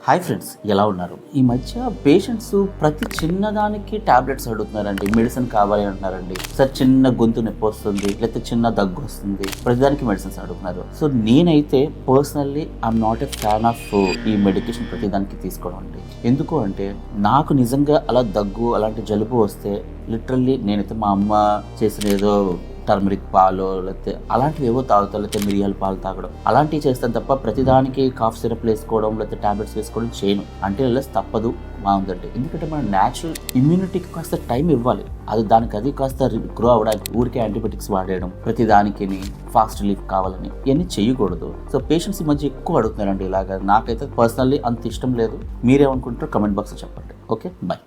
Hi friends, ఎలా ఉన్నారు? ఈ మధ్య పేషెంట్స్ ప్రతి చిన్నదానికి టాబ్లెట్స్ అడుగుతున్నారండి. మెడిసిన్ కావాలి అంటున్నారండి. సార్ చిన్న గొంతు నొప్పి వస్తుంది, లేకపోతే చిన్న దగ్గు వస్తుంది, ప్రతిదానికి మెడిసిన్స్ అడుగుతున్నారు. సో నేనైతే personally I'm not a fan of ఈ మెడికేషన్ ప్రతిదానికి తీసుకోవడం అండి. ఎందుకు అంటే నాకు నిజంగా అలా దగ్గు అలాంటి జలుబు వస్తే లిటరల్లీ నేనైతే మా అమ్మ చేసిన ఏదో టర్మరిక్ పాలు లేకపోతే అలాంటివి ఏవో తాగుతాం, లేకపోతే మిరియాల పాలు తాగడం అలాంటివి చేస్తాను తప్ప ప్రతిదానికి కాఫ్ సిరప్ వేసుకోవడం లేకపోతే టాబ్లెట్స్ వేసుకోవడం చేయను. అంటే తప్పదు బాగుందండి. ఎందుకంటే మన న్యాచురల్ ఇమ్యూనిటీకి కాస్త టైం ఇవ్వాలి. అది కాస్త గ్రో అవ్వడానికి ఊరికే యాంటీబయాటిక్స్ వాడేయడం, ప్రతి దానికి ఫాస్ట్ రిలీఫ్ కావాలని ఇవన్నీ చేయకూడదు. సో పేషెంట్స్ ఈ మధ్య ఎక్కువ అడుగుతున్నారండి ఇలాగా. నాకైతే పర్సనల్లీ అంత ఇష్టం లేదు. మీరేమనుకుంటారో కమెంట్ బాక్స్లో చెప్పండి. Okay, bye.